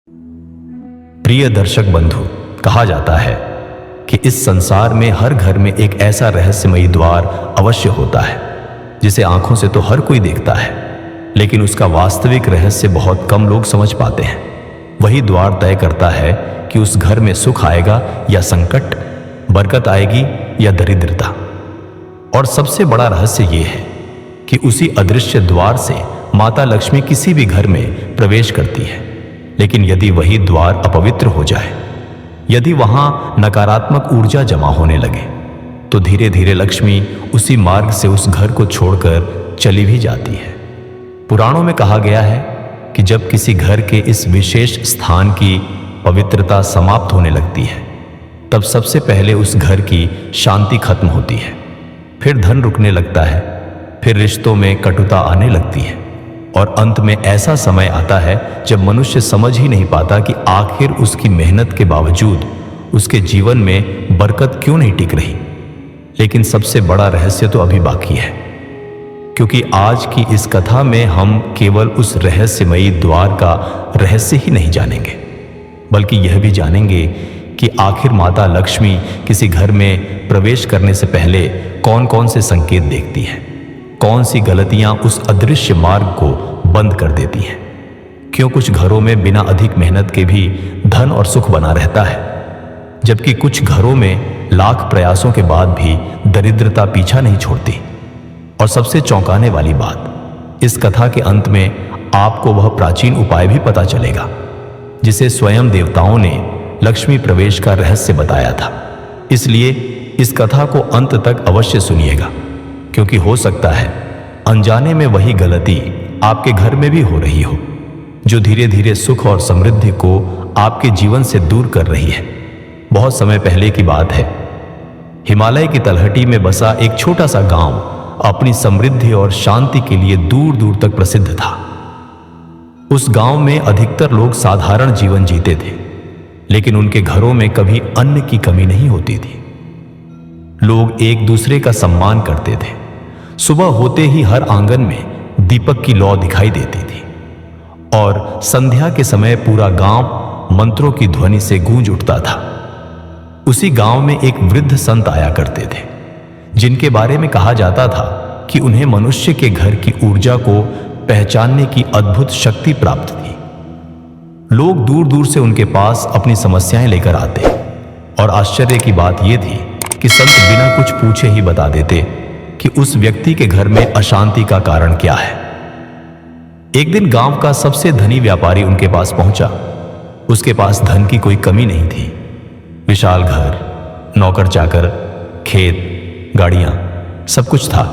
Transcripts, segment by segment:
प्रिय दर्शक बंधु, कहा जाता है कि इस संसार में हर घर में एक ऐसा रहस्यमयी द्वार अवश्य होता है जिसे आंखों से तो हर कोई देखता है, लेकिन उसका वास्तविक रहस्य बहुत कम लोग समझ पाते हैं। वही द्वार तय करता है कि उस घर में सुख आएगा या संकट, बरकत आएगी या दरिद्रता। और सबसे बड़ा रहस्य यह है कि उसी अदृश्य द्वार से माता लक्ष्मी किसी भी घर में प्रवेश करती है। लेकिन यदि वही द्वार अपवित्र हो जाए, यदि वहां नकारात्मक ऊर्जा जमा होने लगे, तो धीरे धीरे लक्ष्मी उसी मार्ग से उस घर को छोड़कर चली भी जाती है। पुराणों में कहा गया है कि जब किसी घर के इस विशेष स्थान की पवित्रता समाप्त होने लगती है, तब सबसे पहले उस घर की शांति खत्म होती है। फिर धन रुकने लगता है, फिर रिश्तों में कटुता आने लगती है, और अंत में ऐसा समय आता है जब मनुष्य समझ ही नहीं पाता कि आखिर उसकी मेहनत के बावजूद उसके जीवन में बरकत क्यों नहीं टिक रही। लेकिन सबसे बड़ा रहस्य तो अभी बाकी है, क्योंकि आज की इस कथा में हम केवल उस रहस्यमयी द्वार का रहस्य ही नहीं जानेंगे, बल्कि यह भी जानेंगे कि आखिर माता लक्ष्मी किसी घर में प्रवेश करने से पहले कौन कौन से संकेत देखती है, कौन सी गलतियां उस अदृश्य मार्ग को बंद कर देती हैं, क्यों कुछ घरों में बिना अधिक मेहनत के भी धन और सुख बना रहता है, जबकि कुछ घरों में लाख प्रयासों के बाद भी दरिद्रता पीछा नहीं छोड़ती। और सबसे चौंकाने वाली बात, इस कथा के अंत में आपको वह प्राचीन उपाय भी पता चलेगा जिसे स्वयं देवताओं ने लक्ष्मी प्रवेश का रहस्य बताया था। इसलिए इस कथा को अंत तक अवश्य सुनिएगा, क्योंकि हो सकता है अनजाने में वही गलती आपके घर में भी हो रही हो, जो धीरे धीरे सुख और समृद्धि को आपके जीवन से दूर कर रही है। बहुत समय पहले की बात है, हिमालय की तलहटी में बसा एक छोटा सा गांव अपनी समृद्धि और शांति के लिए दूर दूर तक प्रसिद्ध था। उस गांव में अधिकतर लोग साधारण जीवन जीते थे, लेकिन उनके घरों में कभी अन्न की कमी नहीं होती थी। लोग एक दूसरे का सम्मान करते थे। सुबह होते ही हर आंगन में दीपक की लौ दिखाई देती थी, और संध्या के समय पूरा गांव मंत्रों की ध्वनि से गूंज उठता था। उसी गांव में एक वृद्ध संत आया करते थे, जिनके बारे में कहा जाता था कि उन्हें मनुष्य के घर की ऊर्जा को पहचानने की अद्भुत शक्ति प्राप्त थी। लोग दूर दूर से उनके पास अपनी समस्याएं लेकर आते, और आश्चर्य की बात यह थी कि संत बिना कुछ पूछे ही बता देते कि उस व्यक्ति के घर में अशांति का कारण क्या है। एक दिन गांव का सबसे धनी व्यापारी उनके पास पहुंचा। उसके पास धन की कोई कमी नहीं थी। विशाल घर, नौकर चाकर, खेत, गाड़ियां, सब कुछ था,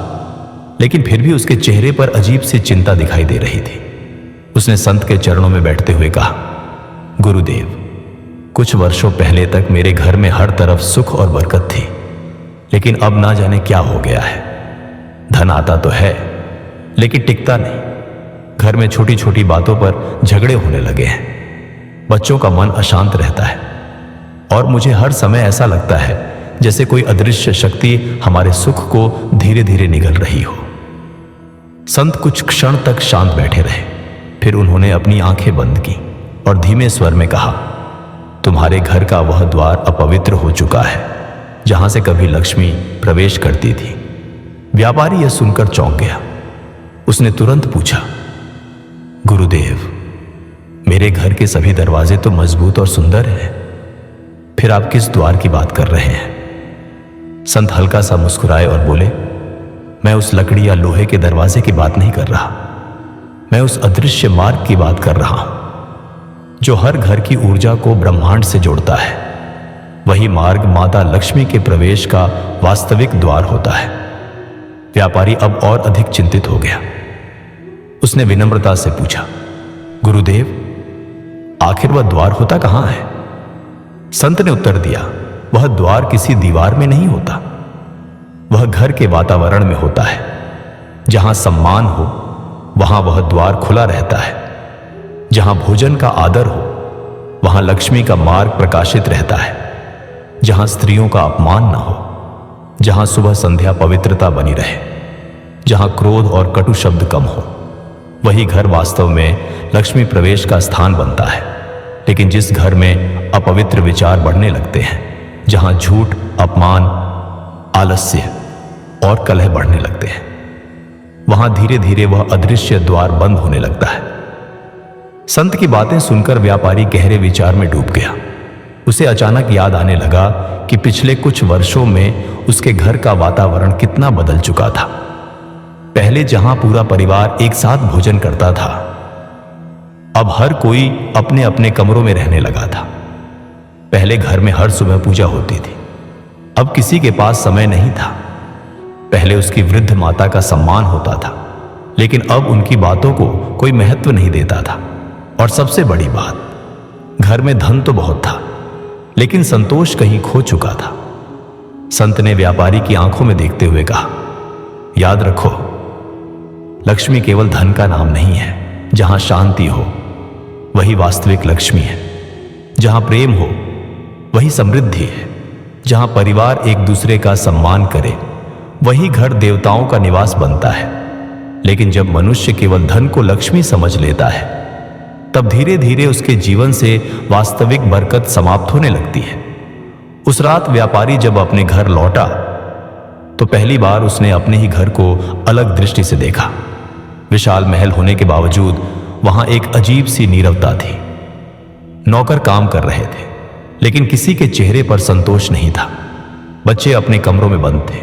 लेकिन फिर भी उसके चेहरे पर अजीब सी चिंता दिखाई दे रही थी। उसने संत के चरणों में बैठते हुए कहा, गुरुदेव, कुछ वर्षों पहले तक मेरे घर में हर तरफ सुख और बरकत थी, लेकिन अब ना जाने क्या हो गया है। धन आता तो है, लेकिन टिकता नहीं। घर में छोटी छोटी बातों पर झगड़े होने लगे हैं। बच्चों का मन अशांत रहता है, और मुझे हर समय ऐसा लगता है जैसे कोई अदृश्य शक्ति हमारे सुख को धीरे धीरे निगल रही हो। संत कुछ क्षण तक शांत बैठे रहे। फिर उन्होंने अपनी आंखें बंद की और धीमे स्वर में कहा, तुम्हारे घर का वह द्वार अपवित्र हो चुका है जहां से कभी लक्ष्मी प्रवेश करती थी। व्यापारी यह सुनकर चौंक गया। उसने तुरंत पूछा, गुरुदेव, मेरे घर के सभी दरवाजे तो मजबूत और सुंदर हैं, फिर आप किस द्वार की बात कर रहे हैं? संत हल्का सा मुस्कुराए और बोले, मैं उस लकड़ी या लोहे के दरवाजे की बात नहीं कर रहा, मैं उस अदृश्य मार्ग की बात कर रहा हूं जो हर घर की ऊर्जा को ब्रह्मांड से जोड़ता है। वही मार्ग माता लक्ष्मी के प्रवेश का वास्तविक द्वार होता है। व्यापारी अब और अधिक चिंतित हो गया। उसने विनम्रता से पूछा, गुरुदेव, आखिर वह द्वार होता कहां है? संत ने उत्तर दिया, वह द्वार किसी दीवार में नहीं होता, वह घर के वातावरण में होता है। जहां सम्मान हो वहां वह द्वार खुला रहता है। जहां भोजन का आदर हो वहां लक्ष्मी का मार्ग प्रकाशित रहता है। जहां स्त्रियों का अपमान न हो, जहां सुबह संध्या पवित्रता बनी रहे, जहां क्रोध और कटु शब्द कम हो, वही घर वास्तव में लक्ष्मी प्रवेश का स्थान बनता है। लेकिन जिस घर में अपवित्र विचार बढ़ने लगते हैं, जहां झूठ, अपमान, आलस्य और कलह बढ़ने लगते हैं, वहां धीरे धीरे वह अदृश्य द्वार बंद होने लगता है। संत की बातें सुनकर व्यापारी गहरे विचार में डूब गया। उसे अचानक याद आने लगा कि पिछले कुछ वर्षों में उसके घर का वातावरण कितना बदल चुका था। पहले जहां पूरा परिवार एक साथ भोजन करता था, अब हर कोई अपने अपने कमरों में रहने लगा था। पहले घर में हर सुबह पूजा होती थी, अब किसी के पास समय नहीं था। पहले उसकी वृद्ध माता का सम्मान होता था, लेकिन अब उनकी बातों को कोई महत्व नहीं देता था। और सबसे बड़ी बात, घर में धन तो बहुत था, लेकिन संतोष कहीं खो चुका था। संत ने व्यापारी की आंखों में देखते हुए कहा, याद रखो, लक्ष्मी केवल धन का नाम नहीं है। जहां शांति हो वही वास्तविक लक्ष्मी है। जहां प्रेम हो वही समृद्धि है। जहां परिवार एक दूसरे का सम्मान करे वही घर देवताओं का निवास बनता है। लेकिन जब मनुष्य केवल धन को लक्ष्मी समझ लेता है, तब धीरे धीरे उसके जीवन से वास्तविक बरकत समाप्त होने लगती है। उस रात व्यापारी जब अपने घर लौटा तो पहली बार उसने अपने ही घर को अलग दृष्टि से देखा। विशाल महल होने के बावजूद वहां एक अजीब सी नीरवता थी। नौकर काम कर रहे थे, लेकिन किसी के चेहरे पर संतोष नहीं था। बच्चे अपने कमरों में बंद थे।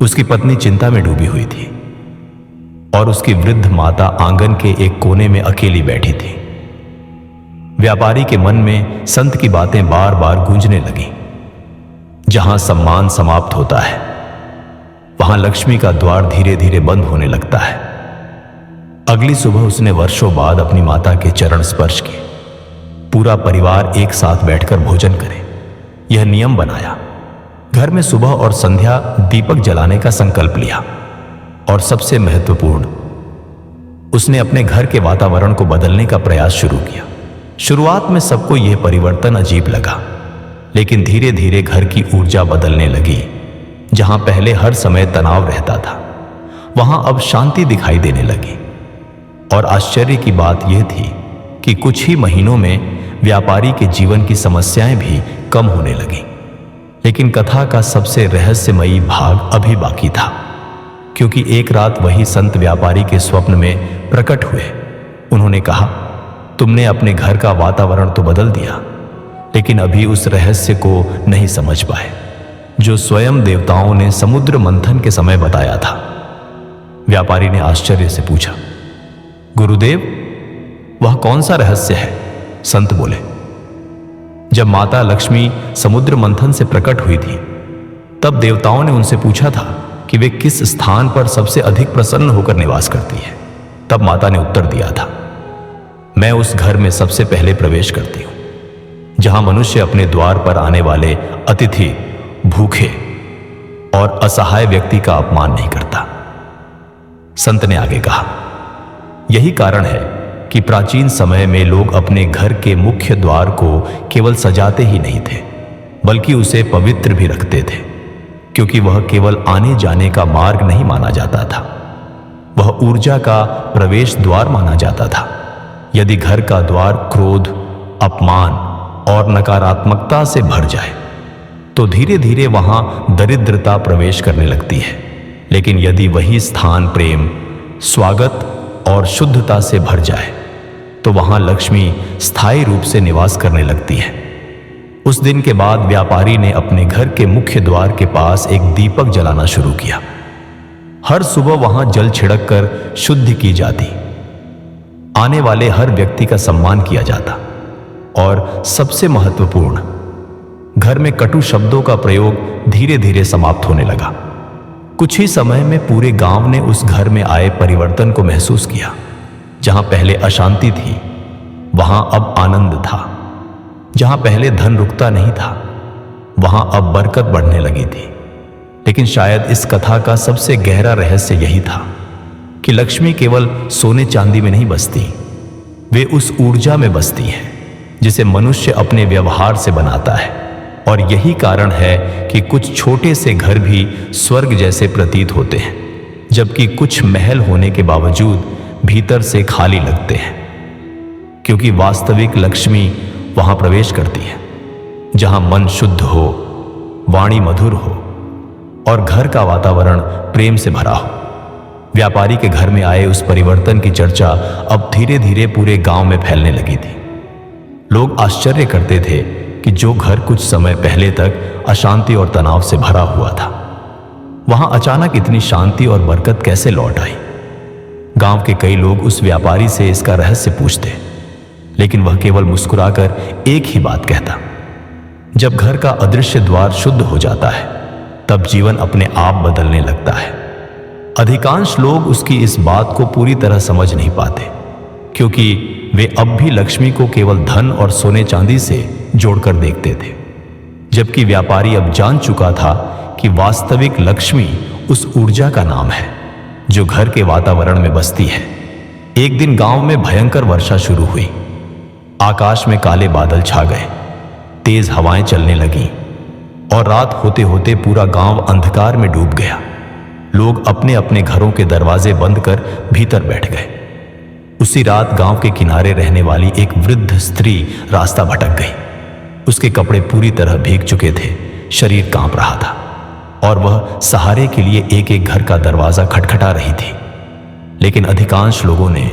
उसकी पत्नी चिंता में डूबी हुई थी और उसकी वृद्ध माता आंगन के एक कोने में अकेली बैठी थी। व्यापारी के मन में संत की बातें बार बार गूंजने लगी। जहां सम्मान समाप्त होता है, वहां लक्ष्मी का द्वार धीरे धीरे बंद होने लगता है। अगली सुबह उसने वर्षों बाद अपनी माता के चरण स्पर्श किए। पूरा परिवार एक साथ बैठकर भोजन करे, यह नियम बनाया। घर में सुबह और संध्या दीपक जलाने का संकल्प लिया। और सबसे महत्वपूर्ण, उसने अपने घर के वातावरण को बदलने का प्रयास शुरू किया। शुरुआत में सबको यह परिवर्तन अजीब लगा, लेकिन धीरे धीरे घर की ऊर्जा बदलने लगी। जहां पहले हर समय तनाव रहता था, वहां अब शांति दिखाई देने लगी। और आश्चर्य की बात यह थी कि कुछ ही महीनों में व्यापारी के जीवन की समस्याएं भी कम होने लगीं। लेकिन कथा का सबसे रहस्यमयी भाग अभी बाकी था, क्योंकि एक रात वही संत व्यापारी के स्वप्न में प्रकट हुए। उन्होंने कहा, तुमने अपने घर का वातावरण तो बदल दिया, लेकिन अभी उस रहस्य को नहीं समझ पाए जो स्वयं देवताओं ने समुद्र मंथन के समय बताया था। व्यापारी ने आश्चर्य से पूछा, गुरुदेव, वह कौन सा रहस्य है? संत बोले, जब माता लक्ष्मी समुद्र मंथन से प्रकट हुई थी, तब देवताओं ने उनसे पूछा था कि वे किस स्थान पर सबसे अधिक प्रसन्न होकर निवास करती है। तब माता ने उत्तर दिया था, मैं उस घर में सबसे पहले प्रवेश करती हूं जहां मनुष्य अपने द्वार पर आने वाले अतिथि, भूखे और असहाय व्यक्ति का अपमान नहीं करता। संत ने आगे कहा, यही कारण है कि प्राचीन समय में लोग अपने घर के मुख्य द्वार को केवल सजाते ही नहीं थे, बल्कि उसे पवित्र भी रखते थे, क्योंकि वह केवल आने जाने का मार्ग नहीं माना जाता था, वह ऊर्जा का प्रवेश द्वार माना जाता था। यदि घर का द्वार क्रोध, अपमान और नकारात्मकता से भर जाए तो धीरे धीरे वहां दरिद्रता प्रवेश करने लगती है। लेकिन यदि वही स्थान प्रेम, स्वागत और शुद्धता से भर जाए तो वहां लक्ष्मी स्थायी रूप से निवास करने लगती है। उस दिन के बाद व्यापारी ने अपने घर के मुख्य द्वार के पास एक दीपक जलाना शुरू किया। हर सुबह वहां जल छिड़क कर शुद्ध की जाती, आने वाले हर व्यक्ति का सम्मान किया जाता और सबसे महत्वपूर्ण, घर में कटु शब्दों का प्रयोग धीरे धीरे समाप्त होने लगा। कुछ ही समय में पूरे गांव ने उस घर में आए परिवर्तन को महसूस किया। जहां पहले अशांति थी, वहां अब आनंद था। जहां पहले धन रुकता नहीं था, वहां अब बरकत बढ़ने लगी थी। लेकिन शायद इस कथा का सबसे गहरा रहस्य यही था कि लक्ष्मी केवल सोने चांदी में नहीं बसती, वे उस ऊर्जा में बसती हैं जिसे मनुष्य अपने व्यवहार से बनाता है। और यही कारण है कि कुछ छोटे से घर भी स्वर्ग जैसे प्रतीत होते हैं, जबकि कुछ महल होने के बावजूद भीतर से खाली लगते हैं, क्योंकि वास्तविक लक्ष्मी वहां प्रवेश करती है, जहां मन शुद्ध हो, वाणी मधुर हो और घर का वातावरण प्रेम से भरा हो। व्यापारी के घर में आए उस परिवर्तन की चर्चा अब धीरे धीरे पूरे गांव में फैलने लगी थी। लोग आश्चर्य करते थे कि जो घर कुछ समय पहले तक अशांति और तनाव से भरा हुआ था, वहां अचानक इतनी शांति और बरकत कैसे लौट आई। गांव के कई लोग उस व्यापारी से इसका रहस्य पूछते, लेकिन वह केवल मुस्कुराकर एक ही बात कहता, जब घर का अदृश्य द्वार शुद्ध हो जाता है तब जीवन अपने आप बदलने लगता है। अधिकांश लोग उसकी इस बात को पूरी तरह समझ नहीं पाते, क्योंकि वे अब भी लक्ष्मी को केवल धन और सोने चांदी से जोड़कर देखते थे, जबकि व्यापारी अब जान चुका था कि वास्तविक लक्ष्मी उस ऊर्जा का नाम है जो घर के वातावरण में बसती है। एक दिन गांव में भयंकर वर्षा शुरू हुई। आकाश में काले बादल छा गए, तेज हवाएं चलने लगीं और रात होते होते पूरा गांव अंधकार में डूब गया। लोग अपने अपने घरों के दरवाजे बंद कर भीतर बैठ गए। उसी रात गांव के किनारे रहने वाली एक वृद्ध स्त्री रास्ता भटक गई। उसके कपड़े पूरी तरह भीग चुके थे, शरीर कांप रहा था और वह सहारे के लिए एक एक घर का दरवाजा खटखटा रही थी। लेकिन अधिकांश लोगों ने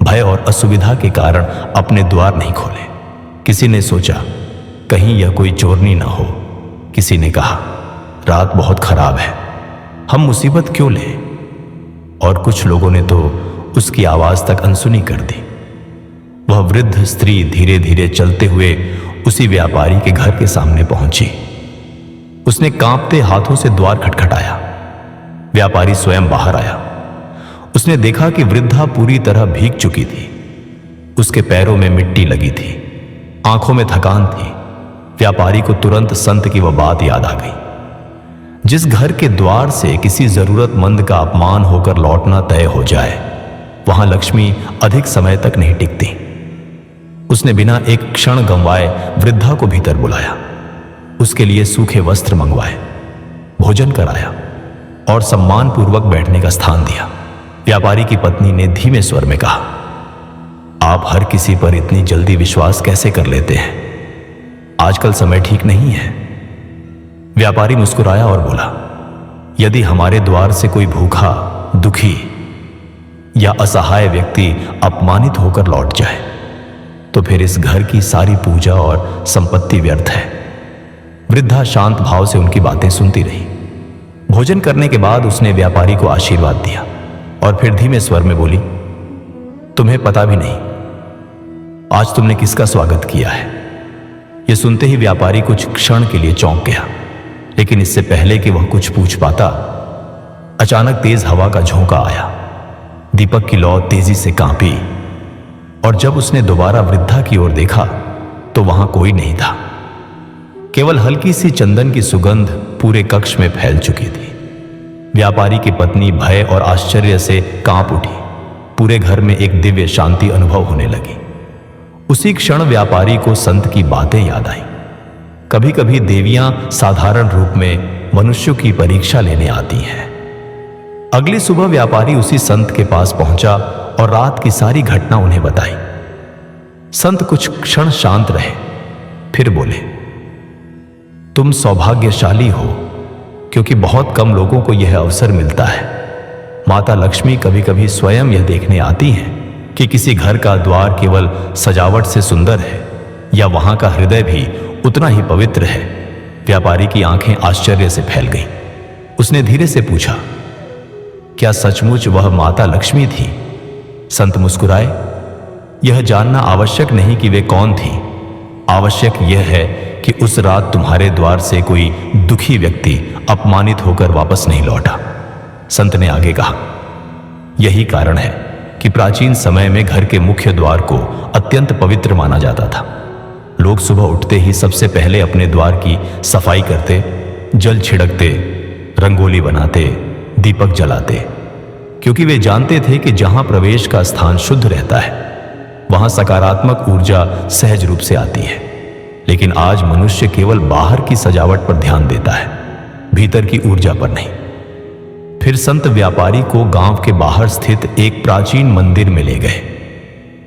भय और असुविधा के कारण अपने द्वार नहीं खोले। किसी ने सोचा कहीं यह कोई चोरनी ना हो, किसी ने कहा रात बहुत खराब है, हम मुसीबत क्यों लें, और कुछ लोगों ने तो उसकी आवाज तक अनसुनी कर दी। वह वृद्ध स्त्री धीरे धीरे चलते हुए उसी व्यापारी के घर के सामने पहुंची। उसने कांपते हाथों से द्वार खटखटाया। व्यापारी स्वयं बाहर आया। उसने देखा कि वृद्धा पूरी तरह भीग चुकी थी। उसके पैरों में मिट्टी लगी थी, आंखों में थकान थी। व्यापारी को तुरंत संत की वह बात याद आ गई, जिस घर के द्वार से किसी जरूरतमंद का अपमान होकर लौटना तय हो जाए, वहां लक्ष्मी अधिक समय तक नहीं टिकती। उसने बिना एक क्षण गंवाए वृद्धा को भीतर बुलाया, उसके लिए सूखे वस्त्र मंगवाए, भोजन कराया और सम्मानपूर्वक बैठने का स्थान दिया। व्यापारी की पत्नी ने धीमे स्वर में कहा, आप हर किसी पर इतनी जल्दी विश्वास कैसे कर लेते हैं? आजकल समय ठीक नहीं है। व्यापारी मुस्कुराया और बोला, यदि हमारे द्वार से कोई भूखा, दुखी या असहाय व्यक्ति अपमानित होकर लौट जाए तो फिर इस घर की सारी पूजा और संपत्ति व्यर्थ है। वृद्धा शांत भाव से उनकी बातें सुनती रही। भोजन करने के बाद उसने व्यापारी को आशीर्वाद दिया और फिर धीमे स्वर में बोली, तुम्हें पता भी नहीं आज तुमने किसका स्वागत किया है। यह सुनते ही व्यापारी कुछ क्षण के लिए चौंक गया, लेकिन इससे पहले कि वह कुछ पूछ पाता, अचानक तेज हवा का झोंका आया। दीपक की लौ तेजी से कांपी और जब उसने दोबारा वृद्धा की ओर देखा तो वहां कोई नहीं था। केवल हल्की सी चंदन की सुगंध पूरे कक्ष में फैल चुकी थी। व्यापारी की पत्नी भय और आश्चर्य से कांप उठी। पूरे घर में एक दिव्य शांति अनुभव होने लगी। उसी क्षण व्यापारी को संत की बातें याद आई। कभी कभी देवियां साधारण रूप में मनुष्यों की परीक्षा लेने आती हैं। अगली सुबह व्यापारी उसी संत के पास पहुंचा और रात की सारी घटना उन्हें बताई। संत कुछ क्षण शांत रहे, फिर बोले, तुम सौभाग्यशाली हो, क्योंकि बहुत कम लोगों को यह अवसर मिलता है। माता लक्ष्मी कभी कभी स्वयं यह देखने आती हैं कि किसी घर का द्वार केवल सजावट से सुंदर है या वहां का हृदय भी उतना ही पवित्र है। व्यापारी की आंखें आश्चर्य से फैल गईं। उसने धीरे से पूछा, क्या सचमुच वह माता लक्ष्मी थी? संत मुस्कुराए, यह जानना आवश्यक नहीं कि वे कौन थी। आवश्यक यह है कि उस रात तुम्हारे द्वार से कोई दुखी व्यक्ति अपमानित होकर वापस नहीं लौटा। संत ने आगे कहा, यही कारण है कि प्राचीन समय में घर के मुख्य द्वार को अत्यंत पवित्र माना जाता था। लोग सुबह उठते ही सबसे पहले अपने द्वार की सफाई करते, जल छिड़कते, रंगोली बनाते, दीपक जलाते, क्योंकि वे जानते थे कि जहां प्रवेश का स्थान शुद्ध रहता है वहां सकारात्मक ऊर्जा सहज रूप से आती है। लेकिन आज मनुष्य केवल बाहर की सजावट पर ध्यान देता है, भीतर की ऊर्जा पर नहीं। फिर संत व्यापारी को गांव के बाहर स्थित एक प्राचीन मंदिर में ले गए।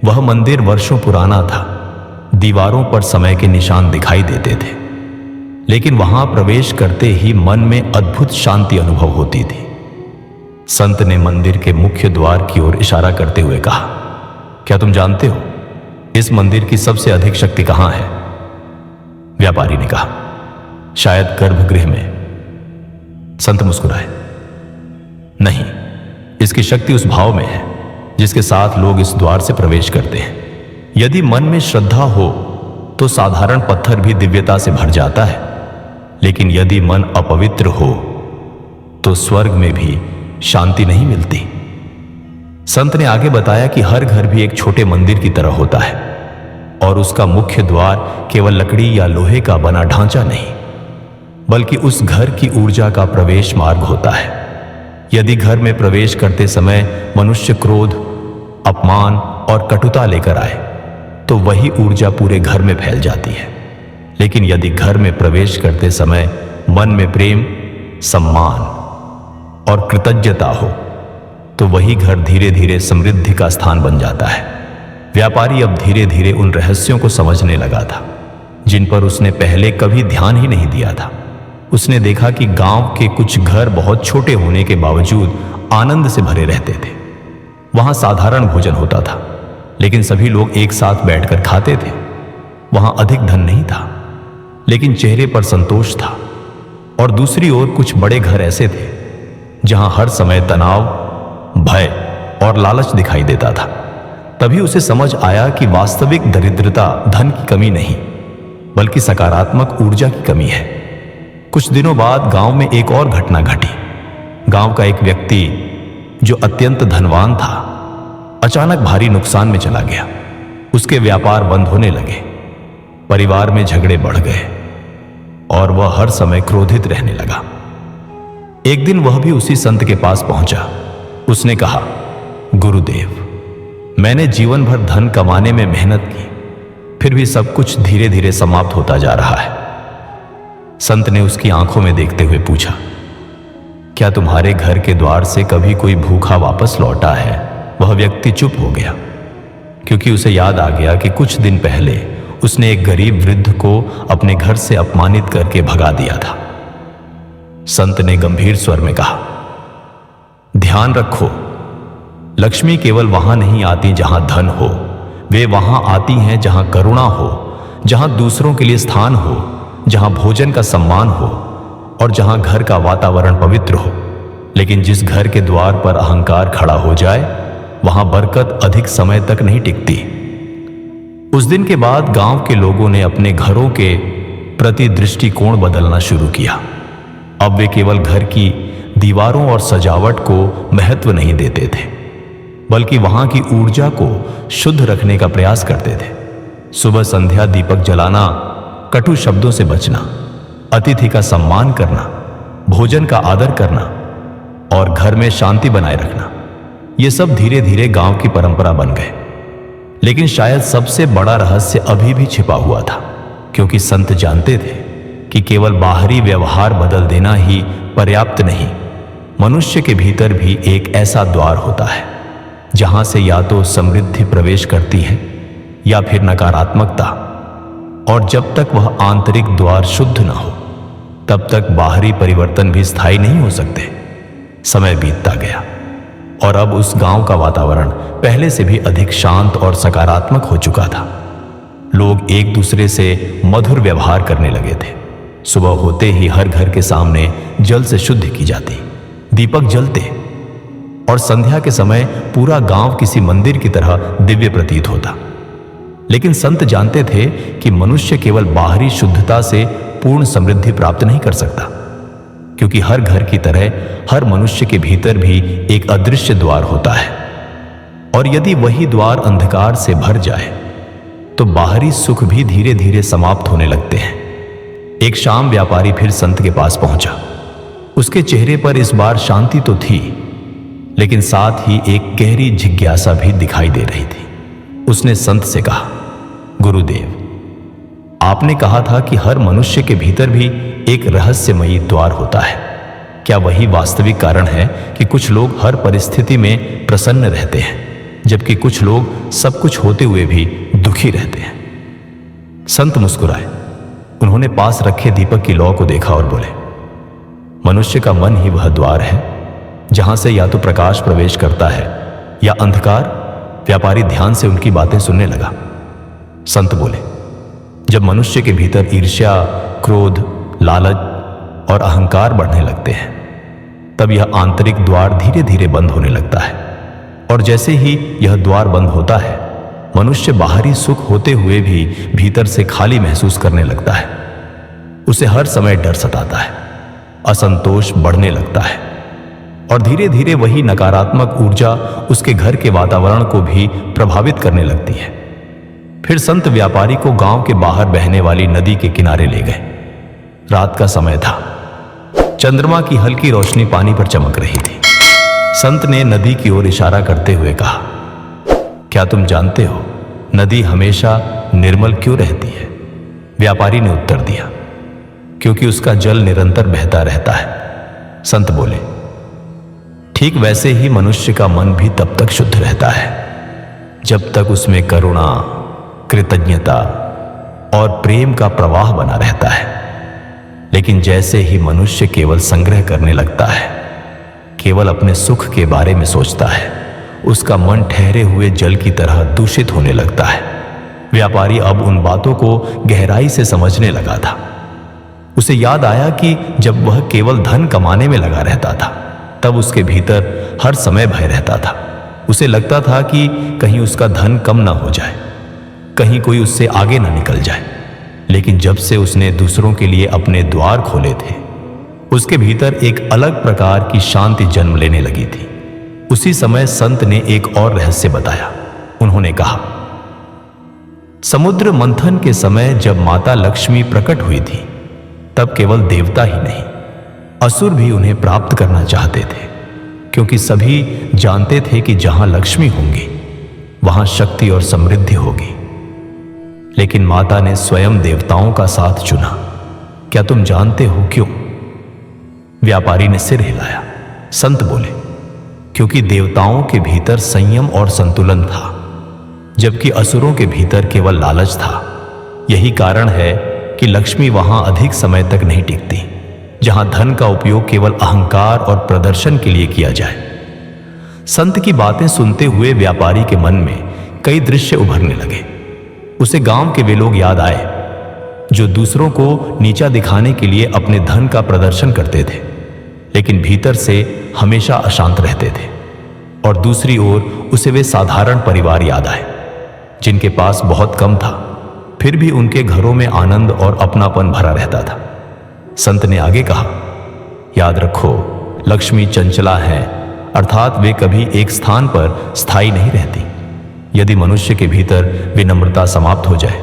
वह मंदिर वर्षों पुराना था, दीवारों पर समय के निशान दिखाई देते थे, लेकिन वहां प्रवेश करते ही मन में अद्भुत शांति अनुभव होती थी। संत ने मंदिर के मुख्य द्वार की ओर इशारा करते हुए कहा, क्या तुम जानते हो इस मंदिर की सबसे अधिक शक्ति कहां है? व्यापारी ने कहा, शायद गर्भगृह में। संत मुस्कुराए, नहीं, इसकी शक्ति उस भाव में है जिसके साथ लोग इस द्वार से प्रवेश करते हैं। यदि मन में श्रद्धा हो तो साधारण पत्थर भी दिव्यता से भर जाता है, लेकिन यदि मन अपवित्र हो तो स्वर्ग में भी शांति नहीं मिलती। संत ने आगे बताया कि हर घर भी एक छोटे मंदिर की तरह होता है और उसका मुख्य द्वार केवल लकड़ी या लोहे का बना ढांचा नहीं, बल्कि उस घर की ऊर्जा का प्रवेश मार्ग होता है। यदि घर में प्रवेश करते समय मनुष्य क्रोध, अपमान और कटुता लेकर आए तो वही ऊर्जा पूरे घर में फैल जाती है। लेकिन यदि घर में प्रवेश करते समय मन में प्रेम, सम्मान और कृतज्ञता हो तो वही घर धीरे धीरे समृद्धि का स्थान बन जाता है। व्यापारी अब धीरे धीरे उन रहस्यों को समझने लगा था जिन पर उसने पहले कभी ध्यान ही नहीं दिया था। उसने देखा कि गांव के कुछ घर बहुत छोटे होने के बावजूद आनंद से भरे रहते थे। वहां साधारण भोजन होता था, लेकिन सभी लोग एक साथ बैठकर खाते थे। वहां अधिक धन नहीं था, लेकिन चेहरे पर संतोष था। और दूसरी ओर कुछ बड़े घर ऐसे थे जहां हर समय तनाव, भय और लालच दिखाई देता था। तभी उसे समझ आया कि वास्तविक दरिद्रता धन की कमी नहीं, बल्कि सकारात्मक ऊर्जा की कमी है। कुछ दिनों बाद गांव में एक और घटना घटी। गांव का एक व्यक्ति जो अत्यंत धनवान था, अचानक भारी नुकसान में चला गया। उसके व्यापार बंद होने लगे, परिवार में झगड़े बढ़ गए और वह हर समय क्रोधित रहने लगा। एक दिन वह भी उसी संत के पास पहुंचा। उसने कहा, गुरुदेव, मैंने जीवन भर धन कमाने में मेहनत की, फिर भी सब कुछ धीरे धीरे समाप्त होता जा रहा है। संत ने उसकी आंखों में देखते हुए पूछा, क्या तुम्हारे घर के द्वार से कभी कोई भूखा वापस लौटा है? वह व्यक्ति चुप हो गया, क्योंकि उसे याद आ गया कि कुछ दिन पहले उसने एक गरीब वृद्ध को अपने घर से अपमानित करके भगा दिया था। संत ने गंभीर स्वर में कहा, ध्यान रखो, लक्ष्मी केवल वहां नहीं आती जहां धन हो, वे वहां आती हैं जहां करुणा हो, जहां दूसरों के लिए स्थान हो, जहां भोजन का सम्मान हो और जहां घर का वातावरण पवित्र हो। लेकिन जिस घर के द्वार पर अहंकार खड़ा हो जाए, वहां बरकत अधिक समय तक नहीं टिकती। उस दिन के बाद गांव के लोगों ने अपने घरों के प्रति दृष्टिकोण बदलना शुरू किया। अब वे केवल घर की दीवारों और सजावट को महत्व नहीं देते थे, बल्कि वहां की ऊर्जा को शुद्ध रखने का प्रयास करते थे। सुबह संध्या दीपक जलाना, कटु शब्दों से बचना, अतिथि का सम्मान करना, भोजन का आदर करना और घर में शांति बनाए रखना, ये सब धीरे धीरे गांव की परंपरा बन गए। लेकिन शायद सबसे बड़ा रहस्य अभी भी छिपा हुआ था, क्योंकि संत जानते थे कि केवल बाहरी व्यवहार बदल देना ही पर्याप्त नहीं। मनुष्य के भीतर भी एक ऐसा द्वार होता है जहां से या तो समृद्धि प्रवेश करती है या फिर नकारात्मकता। और जब तक वह आंतरिक द्वार शुद्ध न हो, तब तक बाहरी परिवर्तन भी स्थायी नहीं हो सकते। समय बीतता गया और अब उस गांव का वातावरण पहले से भी अधिक शांत और सकारात्मक हो चुका था। लोग एक दूसरे से मधुर व्यवहार करने लगे थे। सुबह होते ही हर घर के सामने जल से शुद्ध की जाती, दीपक जलते और संध्या के समय पूरा गांव किसी मंदिर की तरह दिव्य प्रतीत होता। लेकिन संत जानते थे कि मनुष्य केवल बाहरी शुद्धता से पूर्ण समृद्धि प्राप्त नहीं कर सकता, क्योंकि हर घर की तरह हर मनुष्य के भीतर भी एक अदृश्य द्वार होता है। और यदि वही द्वार अंधकार से भर जाए तो बाहरी सुख भी धीरे धीरे समाप्त होने लगते हैं। एक शाम व्यापारी फिर संत के पास पहुंचा। उसके चेहरे पर इस बार शांति तो थी, लेकिन साथ ही एक गहरी जिज्ञासा भी दिखाई दे रही थी। उसने संत से कहा, गुरुदेव, आपने कहा था कि हर मनुष्य के भीतर भी एक रहस्यमयी द्वार होता है। क्या वही वास्तविक कारण है कि कुछ लोग हर परिस्थिति में प्रसन्न रहते हैं, जबकि कुछ लोग सब कुछ होते हुए भी दुखी रहते हैं? संत मुस्कुराए। उन्होंने पास रखे दीपक की लौ को देखा और बोले, मनुष्य का मन ही वह द्वार है जहां से या तो प्रकाश प्रवेश करता है या अंधकार। व्यापारी ध्यान से उनकी बातें सुनने लगा। संत बोले, जब मनुष्य के भीतर ईर्ष्या, क्रोध, लालच और अहंकार बढ़ने लगते हैं तब यह आंतरिक द्वार धीरे धीरे बंद होने लगता है। और जैसे ही यह द्वार बंद होता है, मनुष्य बाहरी सुख होते हुए भी भीतर से खाली महसूस करने लगता है। उसे हर समय डर सताता है, असंतोष बढ़ने लगता है और धीरे धीरे वही नकारात्मक ऊर्जा उसके घर के वातावरण को भी प्रभावित करने लगती है। फिर संत व्यापारी को गांव के बाहर बहने वाली नदी के किनारे ले गए। रात का समय था। चंद्रमा की हल्की रोशनी पानी पर चमक रही थी। संत ने नदी की ओर इशारा करते हुए कहा, क्या तुम जानते हो नदी हमेशा निर्मल क्यों रहती है? व्यापारी ने उत्तर दिया, क्योंकि उसका जल निरंतर बहता रहता है। संत बोले, ठीक वैसे ही मनुष्य का मन भी तब तक शुद्ध रहता है जब तक उसमें करुणा, कृतज्ञता और प्रेम का प्रवाह बना रहता है। लेकिन जैसे ही मनुष्य केवल संग्रह करने लगता है, केवल अपने सुख के बारे में सोचता है, उसका मन ठहरे हुए जल की तरह दूषित होने लगता है। व्यापारी अब उन बातों को गहराई से समझने लगा था। उसे याद आया कि जब वह केवल धन कमाने में लगा रहता था तब उसके भीतर हर समय भय रहता था। उसे लगता था कि कहीं उसका धन कम ना हो जाए, कहीं कोई उससे आगे ना निकल जाए। लेकिन जब से उसने दूसरों के लिए अपने द्वार खोले थे, उसके भीतर एक अलग प्रकार की शांति जन्म लेने लगी थी। उसी समय संत ने एक और रहस्य बताया। उन्होंने कहा, समुद्र मंथन के समय जब माता लक्ष्मी प्रकट हुई थी तब केवल देवता ही नहीं, असुर भी उन्हें प्राप्त करना चाहते थे, क्योंकि सभी जानते थे कि जहां लक्ष्मी होंगी वहां शक्ति और समृद्धि होगी। लेकिन माता ने स्वयं देवताओं का साथ चुना। क्या तुम जानते हो क्यों? व्यापारी ने सिर हिलाया। संत बोले, क्योंकि देवताओं के भीतर संयम और संतुलन था, जबकि असुरों के भीतर केवल लालच था। यही कारण है कि लक्ष्मी वहां अधिक समय तक नहीं टिकती, जहां धन का उपयोग केवल अहंकार और प्रदर्शन के लिए किया जाए। संत की बातें सुनते हुए व्यापारी के मन में कई दृश्य उभरने लगे। उसे गांव के वे लोग याद आए जो दूसरों को नीचा दिखाने के लिए अपने धन का प्रदर्शन करते थे, लेकिन भीतर से हमेशा अशांत रहते थे। और दूसरी ओर उसे वे साधारण परिवार याद आए जिनके पास बहुत कम था, फिर भी उनके घरों में आनंद और अपनापन भरा रहता था। संत ने आगे कहा, याद रखो, लक्ष्मी चंचला है, अर्थात वे कभी एक स्थान पर स्थायी नहीं रहती। यदि मनुष्य के भीतर विनम्रता समाप्त हो जाए,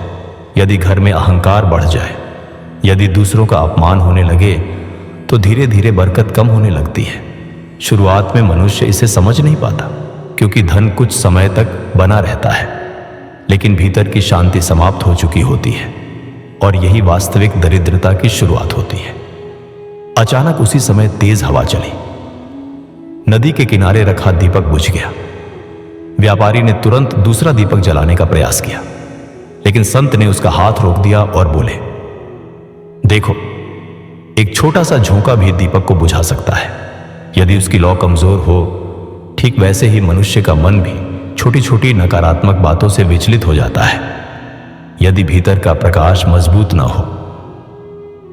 यदि घर में अहंकार बढ़ जाए, यदि दूसरों का अपमान होने लगे, तो धीरे धीरे बरकत कम होने लगती है। शुरुआत में मनुष्य इसे समझ नहीं पाता, क्योंकि धन कुछ समय तक बना रहता है, लेकिन भीतर की शांति समाप्त हो चुकी होती है और यही वास्तविक दरिद्रता की शुरुआत होती है। अचानक उसी समय तेज हवा चली। नदी के किनारे रखा दीपक बुझ गया। व्यापारी ने तुरंत दूसरा दीपक जलाने का प्रयास किया, लेकिन संत ने उसका हाथ रोक दिया और बोले, देखो, एक छोटा सा झोंका भी दीपक को बुझा सकता है। यदि उसकी लौ कमजोर हो, ठीक वैसे ही मनुष्य का मन भी छोटी छोटी नकारात्मक बातों से विचलित हो जाता है, यदि भीतर का प्रकाश मजबूत ना हो।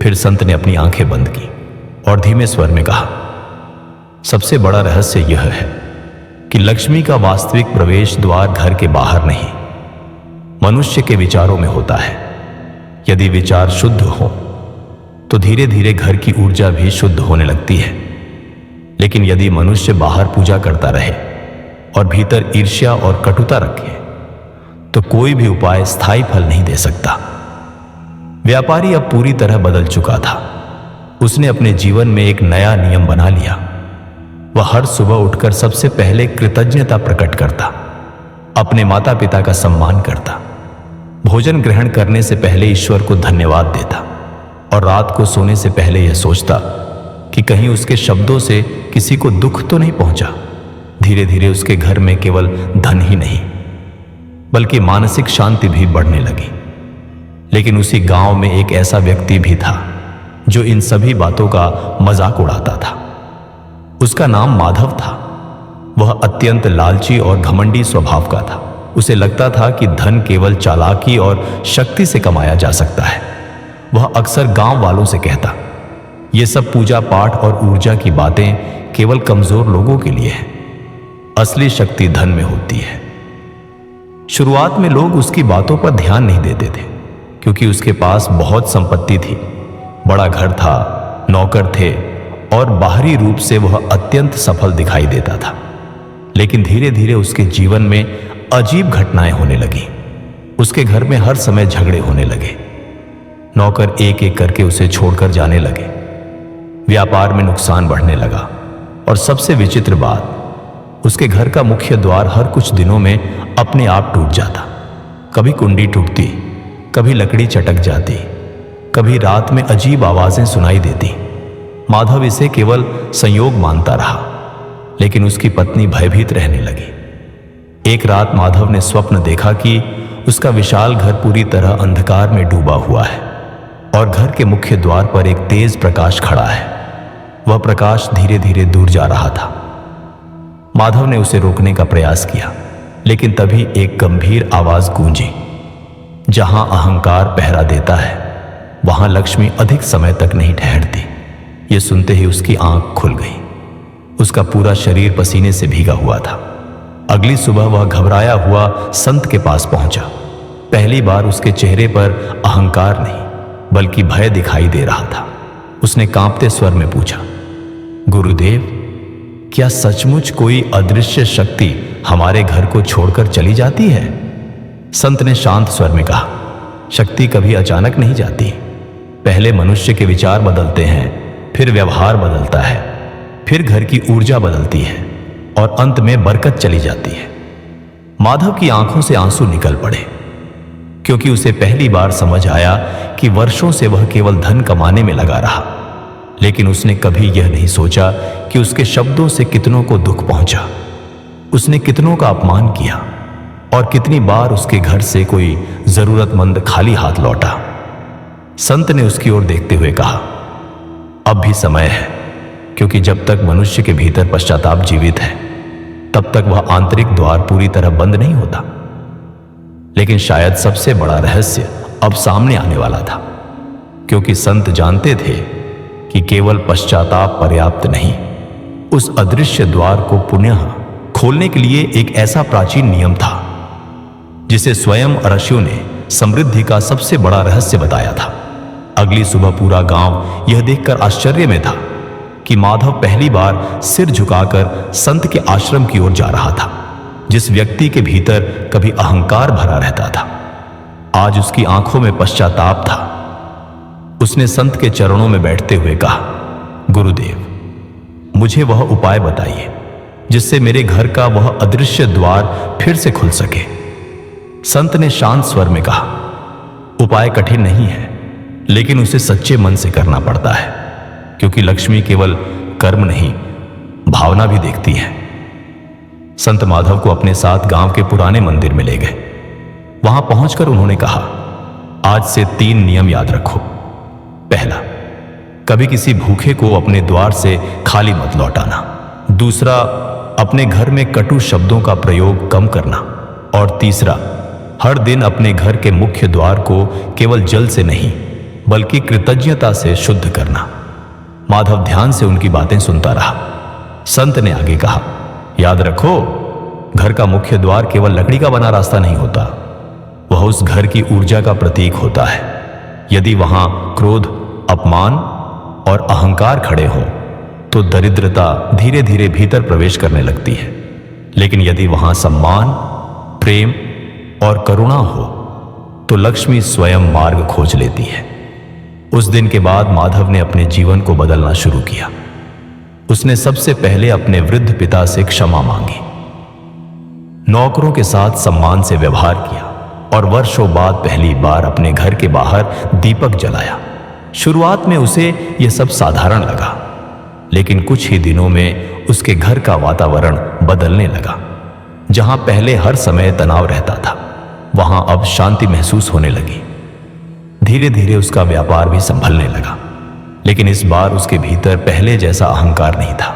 फिर संत ने अपनी आंखें बंद की और धीमे स्वर में कहा, सबसे बड़ा रहस्य यह है कि लक्ष्मी का वास्तविक प्रवेश द्वार घर के बाहर नहीं, मनुष्य के विचारों में होता है। यदि विचार शुद्ध हो तो धीरे धीरे घर की ऊर्जा भी शुद्ध होने लगती है। लेकिन यदि मनुष्य बाहर पूजा करता रहे और भीतर ईर्ष्या और कटुता रखे, तो कोई भी उपाय स्थायी फल नहीं दे सकता। व्यापारी अब पूरी तरह बदल चुका था। उसने अपने जीवन में एक नया नियम बना लिया। वह हर सुबह उठकर सबसे पहले कृतज्ञता प्रकट करता, अपने माता पिता का सम्मान करता, भोजन ग्रहण करने से पहले ईश्वर को धन्यवाद देता और रात को सोने से पहले यह सोचता कि कहीं उसके शब्दों से किसी को दुख तो नहीं पहुंचा। धीरे धीरे उसके घर में केवल धन ही नहीं बल्कि मानसिक शांति भी बढ़ने लगी। लेकिन लेकिन उसी गांव में एक ऐसा व्यक्ति भी था जो इन सभी बातों का मजाक उड़ाता था। उसका नाम माधव था। वह अत्यंत लालची और घमंडी स्वभाव का था। उसे लगता था कि धन केवल चालाकी और शक्ति से कमाया जा सकता है। वह अक्सर गांव वालों से कहता, ये सब पूजा पाठ और ऊर्जा की बातें केवल कमजोर लोगों के लिए है। असली शक्ति धन में होती है। शुरुआत में लोग उसकी बातों पर ध्यान नहीं देते थे, क्योंकि उसके पास बहुत संपत्ति थी, बड़ा घर था, नौकर थे और बाहरी रूप से वह अत्यंत सफल दिखाई देता था। लेकिन धीरे धीरे उसके जीवन में अजीब घटनाएं होने लगी। उसके घर में हर समय झगड़े होने लगे। नौकर एक एक करके उसे छोड़कर जाने लगे। व्यापार में नुकसान बढ़ने लगा और सबसे विचित्र बात, उसके घर का मुख्य द्वार हर कुछ दिनों में अपने आप टूट जाता। कभी कुंडी टूटती, कभी लकड़ी चटक जाती, कभी रात में अजीब आवाजें सुनाई देती। माधव इसे केवल संयोग मानता रहा, लेकिन उसकी पत्नी भयभीत रहने लगी। एक रात माधव ने स्वप्न देखा कि उसका विशाल घर पूरी तरह अंधकार में डूबा हुआ है और घर के मुख्य द्वार पर एक तेज प्रकाश खड़ा है। वह प्रकाश धीरे धीरे दूर जा रहा था। माधव ने उसे रोकने का प्रयास किया, लेकिन तभी एक गंभीर आवाज गूंजी, जहां अहंकार पहरा देता है वहां लक्ष्मी अधिक समय तक नहीं ठहरती। यह सुनते ही उसकी आंख खुल गई। उसका पूरा शरीर पसीने से भीगा हुआ था। अगली सुबह वह घबराया हुआ संत के पास पहुंचा। पहली बार उसके चेहरे पर अहंकार नहीं बल्कि भय दिखाई दे रहा था। उसने कांपते स्वर में पूछा, गुरुदेव, क्या सचमुच कोई अदृश्य शक्ति हमारे घर को छोड़कर चली जाती है? संत ने शांत स्वर में कहा, शक्ति कभी अचानक नहीं जाती। पहले मनुष्य के विचार बदलते हैं, फिर व्यवहार बदलता है, फिर घर की ऊर्जा बदलती है और अंत में बरकत चली जाती है। माधव की आंखों से आंसू निकल पड़े, क्योंकि उसे पहली बार समझ आया कि वर्षों से वह केवल धन कमाने में लगा रहा, लेकिन उसने कभी यह नहीं सोचा कि उसके शब्दों से कितनों को दुख पहुंचा। उसने कितनों का अपमान किया और कितनी बार उसके घर से कोई जरूरतमंद खाली हाथ लौटा। संत ने उसकी ओर देखते हुए कहा, अब भी समय है, क्योंकि जब तक मनुष्य के भीतर पश्चाताप जीवित है तब तक वह आंतरिक द्वार पूरी तरह बंद नहीं होता। लेकिन शायद सबसे बड़ा रहस्य अब सामने आने वाला था, क्योंकि संत जानते थे कि केवल पश्चाताप पर्याप्त नहीं, उस अदृश्य द्वार को पुनः खोलने के लिए एक ऐसा प्राचीन नियम था जिसे स्वयं ऋषियों ने समृद्धि का सबसे बड़ा रहस्य बताया था। अगली सुबह पूरा गांव यह देखकर आश्चर्य में था कि माधव पहली बार सिर झुकाकर संत के आश्रम की ओर जा रहा था। जिस व्यक्ति के भीतर कभी अहंकार भरा रहता था, आज उसकी आंखों में पश्चाताप था। उसने संत के चरणों में बैठते हुए कहा, गुरुदेव, मुझे वह उपाय बताइए जिससे मेरे घर का वह अदृश्य द्वार फिर से खुल सके। संत ने शांत स्वर में कहा, उपाय कठिन नहीं है, लेकिन उसे सच्चे मन से करना पड़ता है, क्योंकि लक्ष्मी केवल कर्म नहीं, भावना भी देखती है। संत माधव को अपने साथ गांव के पुराने मंदिर में ले गए। वहां पहुंचकर उन्होंने कहा, आज से 3 नियम याद रखो। पहला, कभी किसी भूखे को अपने द्वार से खाली मत लौटाना। दूसरा, अपने घर में कटु शब्दों का प्रयोग कम करना। और तीसरा, हर दिन अपने घर के मुख्य द्वार को केवल जल से नहीं बल्कि कृतज्ञता से शुद्ध करना। माधव ध्यान से उनकी बातें सुनता रहा। संत ने आगे कहा, याद रखो, घर का मुख्य द्वार केवल लकड़ी का बना रास्ता नहीं होता, वह उस घर की ऊर्जा का प्रतीक होता है। यदि वहां क्रोध, अपमान और अहंकार खड़े हों तो दरिद्रता धीरे धीरे भीतर प्रवेश करने लगती है। लेकिन यदि वहां सम्मान, प्रेम और करुणा हो तो लक्ष्मी स्वयं मार्ग खोज लेती है। उस दिन के बाद माधव ने अपने जीवन को बदलना शुरू किया। उसने सबसे पहले अपने वृद्ध पिता से क्षमा मांगी, नौकरों के साथ सम्मान से व्यवहार किया और वर्षों बाद पहली बार अपने घर के बाहर दीपक जलाया। शुरुआत में उसे यह सब साधारण लगा, लेकिन कुछ ही दिनों में उसके घर का वातावरण बदलने लगा। जहां पहले हर समय तनाव रहता था, वहां अब शांति महसूस होने लगी। धीरे धीरे उसका व्यापार भी संभलने लगा। लेकिन इस बार उसके भीतर पहले जैसा अहंकार नहीं था,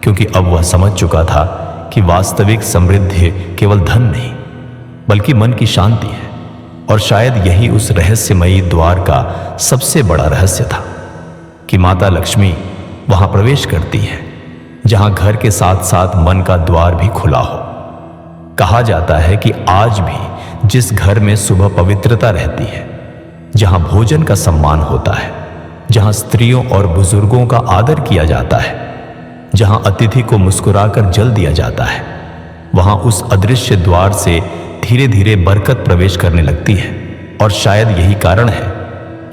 क्योंकि अब वह समझ चुका था कि वास्तविक समृद्धि केवल धन नहीं बल्कि मन की शांति है। और शायद यही उस रहस्यमयी द्वार का सबसे बड़ा रहस्य था कि माता लक्ष्मी वहां प्रवेश करती है जहां घर के साथ साथ मन का द्वार भी खुला हो। कहा जाता है कि आज भी जिस घर में सुबह पवित्रता रहती है, जहां भोजन का सम्मान होता है, जहां स्त्रियों और बुजुर्गों का आदर किया जाता है, जहां अतिथि को मुस्कुराकर जल दिया जाता है, वहां उस अदृश्य द्वार से धीरे धीरे बरकत प्रवेश करने लगती है। और शायद यही कारण है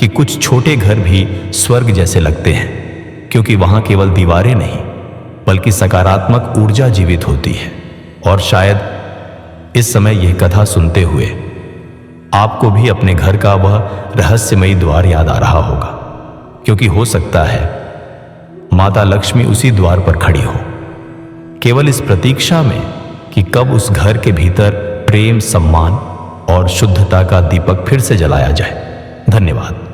कि कुछ छोटे घर भी स्वर्ग जैसे लगते हैं, क्योंकि वहां केवल दीवारें नहीं बल्कि सकारात्मक ऊर्जा जीवित होती है। और शायद इस समय यह कथा सुनते हुए आपको भी अपने घर का वह रहस्यमयी द्वार याद आ रहा होगा, क्योंकि हो सकता है माता लक्ष्मी उसी द्वार पर खड़ी हो, केवल इस प्रतीक्षा में कि कब उस घर के भीतर प्रेम, सम्मान और शुद्धता का दीपक फिर से जलाया जाए। धन्यवाद।